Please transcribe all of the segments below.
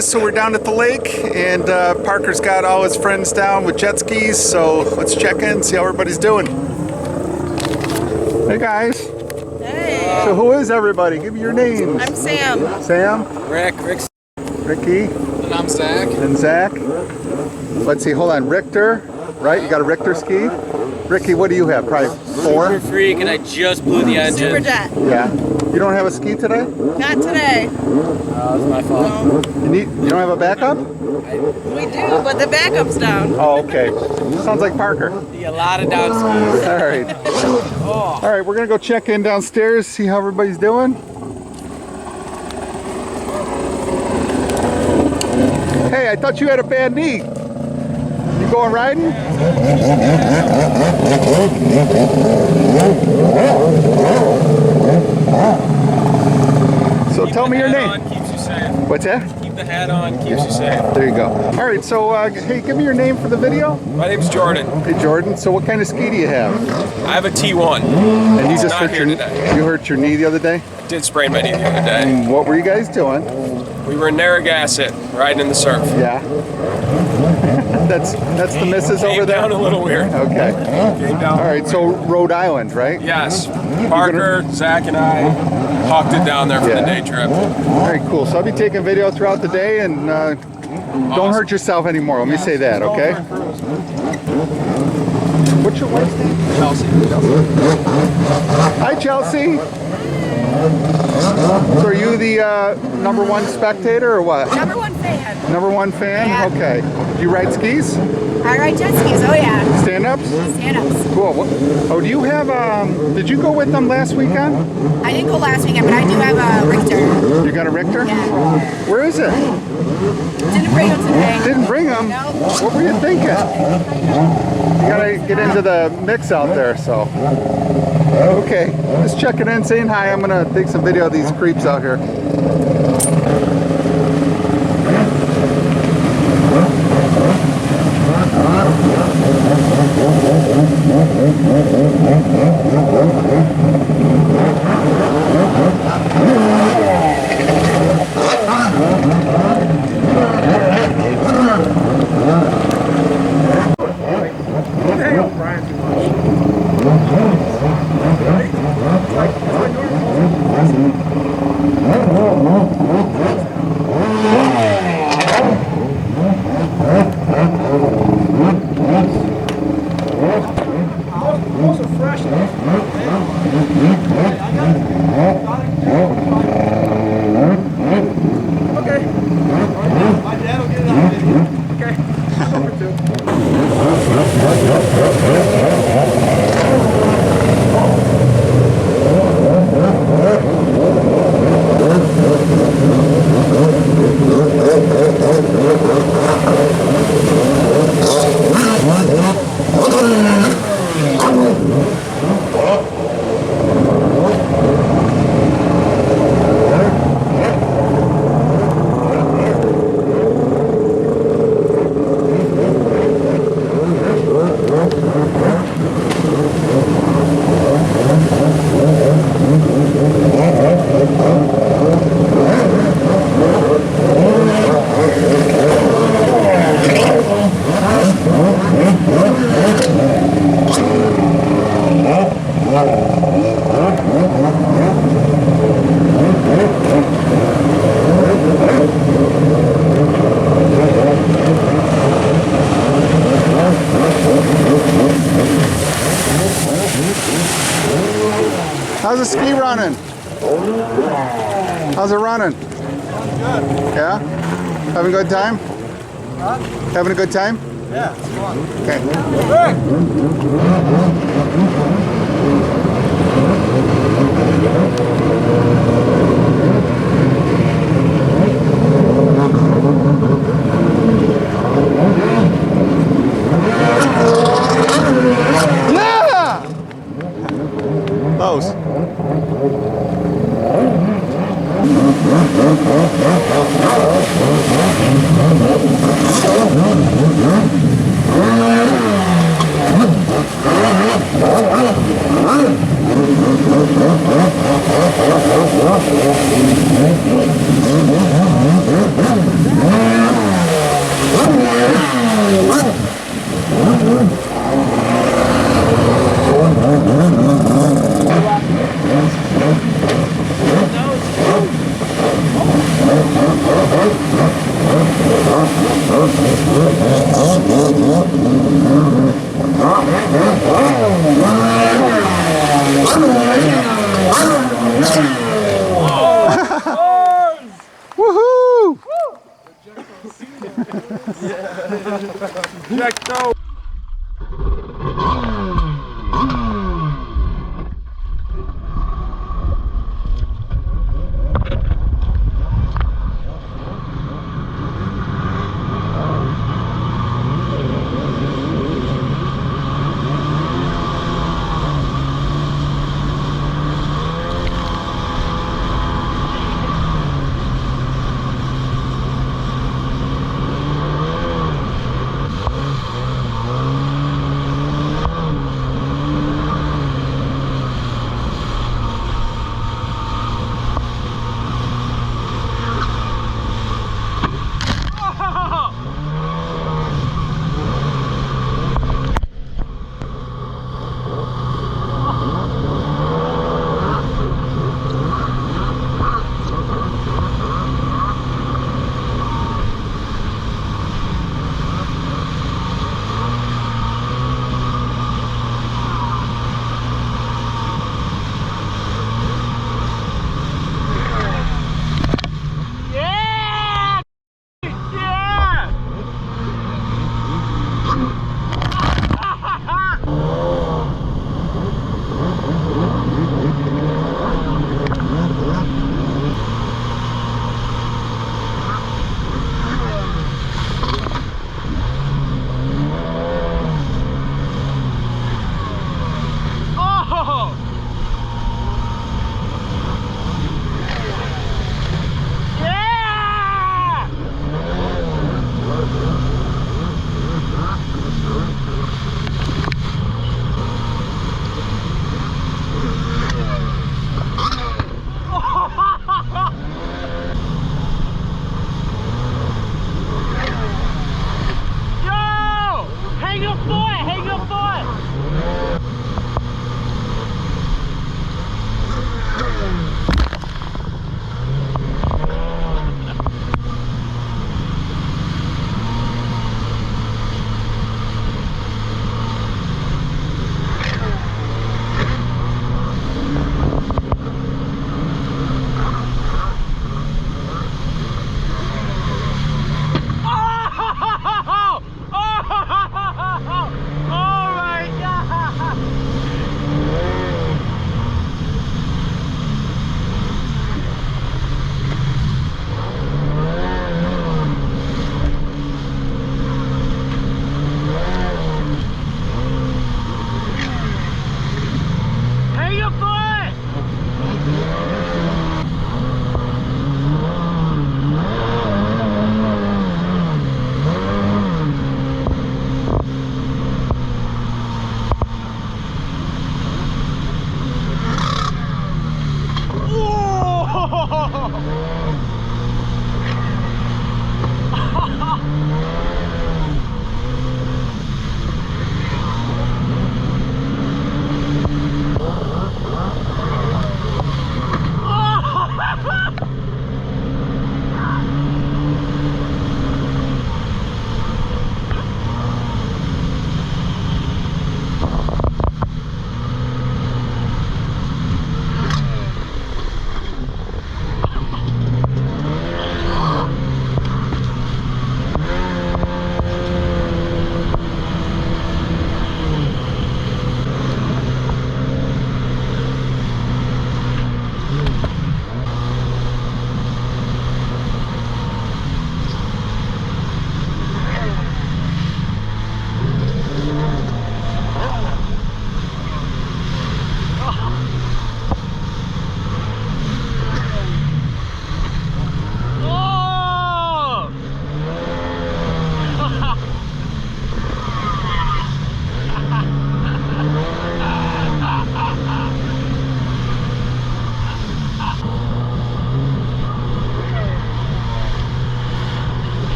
guys, so we're down at the lake and Parker's got all his friends down with jet skis, so let's check in and see how everybody's doing. Hey guys. Hey. So who is everybody? Give me your names. I'm Sam. Sam? Ricky. And I'm Zach. And Zach. Let's see, hold on, Richter, right? You got a Richter ski? Ricky, what do you have? Probably 4? Super freak, and I just blew the engine. Super jet. Yeah. You don't have a ski today? Not today. That's my fault. No. You don't have a backup? We do, but the backup's down. Oh, okay. Sounds like Parker. A lot of down skis. All right. Oh. All right, we're gonna go check in downstairs, see how everybody's doing. Hey, I thought you had a bad knee. You going riding? So tell me your name. Keeps you safe. What's that? Keep the hat on, keeps you safe. There you go. All right, so hey, give me your name for the video. My name's Jordan. Hey, Jordan. So what kind of ski do you have? I have a T1. And you just Not hurt here your today. you hurt your knee the other day. Did sprain my knee the other day. And what were you guys doing? We were in Narragansett, riding in the surf. Yeah. that's the missus over Came there. down a little weird. Okay. Came down. All right. So Rhode Island, right? Yes. Parker, Zach, and I hawked it down there for the day trip. All right. Cool. So I'll be taking video throughout the day, and don't hurt yourself anymore. Let me say that, okay? What's your wife's name? Chelsea. Hi, Chelsea. So are you the #1 spectator or what? #1 fan. #1 fan? Yeah. Okay. Do you ride skis? I ride jet skis, oh yeah. Stand-ups? Stand-ups. Cool. Oh, do you have, did you go with them last weekend? I didn't go last weekend, but I do have a Richter. You got a Richter? Yeah. Where is it? Didn't bring them today. Didn't bring them? No. What were you thinking? You gotta get into the mix out there, so. Okay, just checking in, saying hi. I'm gonna take some video of these creeps out here. Those are fresh. Okay. My dad will get it on video. Okay. Number 2. How's the ski running? How's it running? Good. Yeah? Having a good time? Huh? Having a good time? Yeah, it's fun. Okay. Yeah! Close.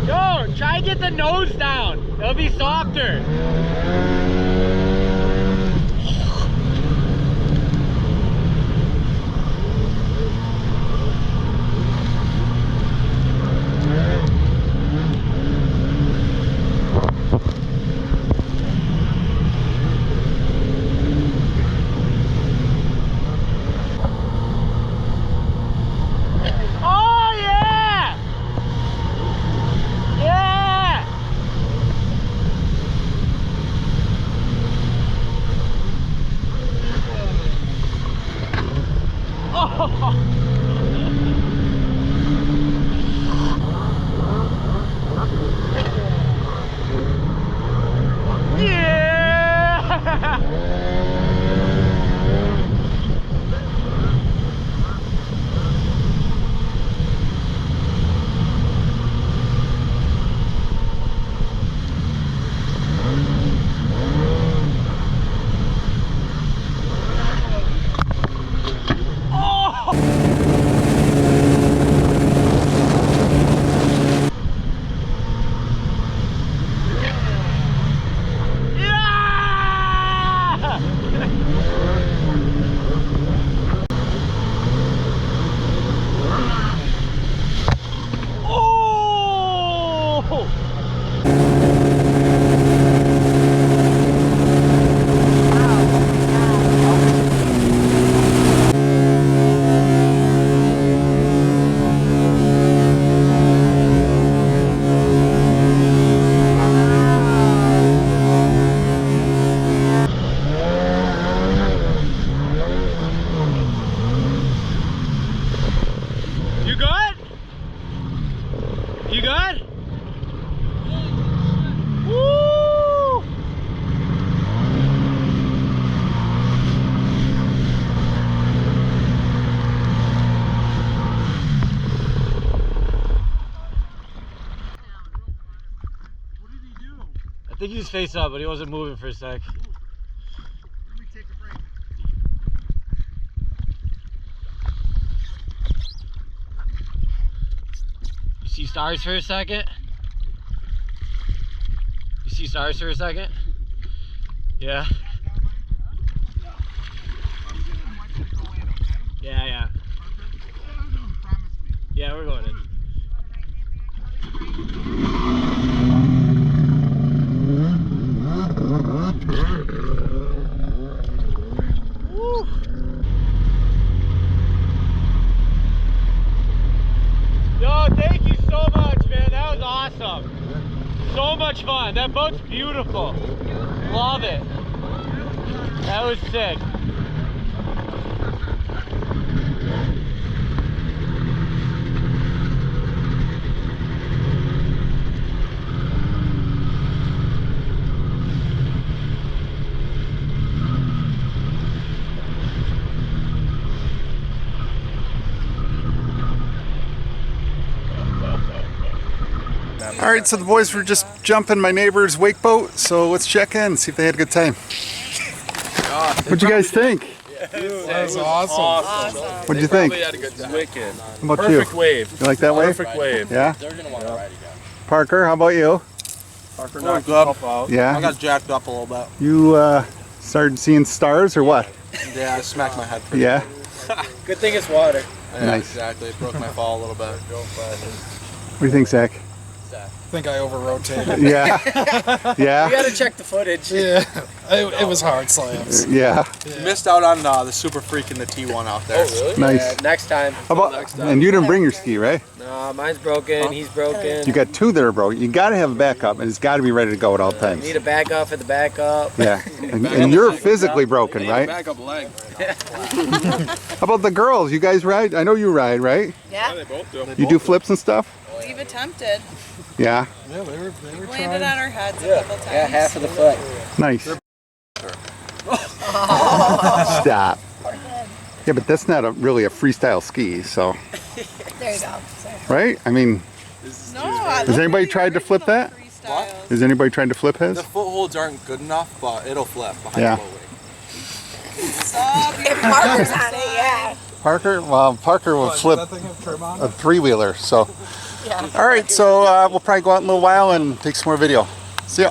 Yo, try and get the nose down. It'll be softer. think he was face up, but he wasn't moving for a sec. You see stars for a second? You see stars for a second? Yeah. Yeah. Yeah, we're going in. Woo. Yo, thank you so much, man. That was awesome. So much fun. That boat's beautiful. Love it. That was sick. All right, so the boys were just jumping my neighbor's wake boat, so let's check in, see if they had a good time. What'd you guys think? That was awesome. What'd you think? Had a good time. Wicked. How about Perfect you? wave. You like that wave? Perfect wave. Yeah? They're gonna want to ride again. Parker, how about you? Parker knocked himself out. Yeah? I got jacked up a little bit. You started seeing stars or what? Yeah, I smacked my head pretty Yeah? Good thing it's water. Yeah, Nice. exactly. It broke my fall a little bit. What do you think, Zach? I think I over-rotated. Yeah? Yeah? You gotta check the footage. Yeah, it was hard slams. Yeah. Missed out on the Super Freak and the T1 out there. Oh, really? Nice. Next time. How about, and you didn't bring your ski, right? No, mine's broken. He's broken. You got two that are broken. You got to have a backup, and it's got to be ready to go at all times. Need a backup for the backup. Yeah. And you're physically broken, right? Back up leg. How about the girls? You guys ride? I know you ride, right? Yeah. They both do. You do flips and stuff? We've attempted. Yeah. Yeah, they were Landed trying. on our heads a couple times. Yeah, half of the foot. Nice. Stop. Yeah, but that's not really a freestyle ski, so. There you go. Right? I mean, No, has anybody tried to flip that? What? Has anybody tried to flip his? The footholds aren't good enough, but it'll flip behind Yeah. the boat wing. Stop. If Parker's on it, yeah. Parker? Well, Parker will flip That thing have trim on a three-wheeler, so. Yeah. All right, so we'll probably go out in a little while and take some more video. See ya.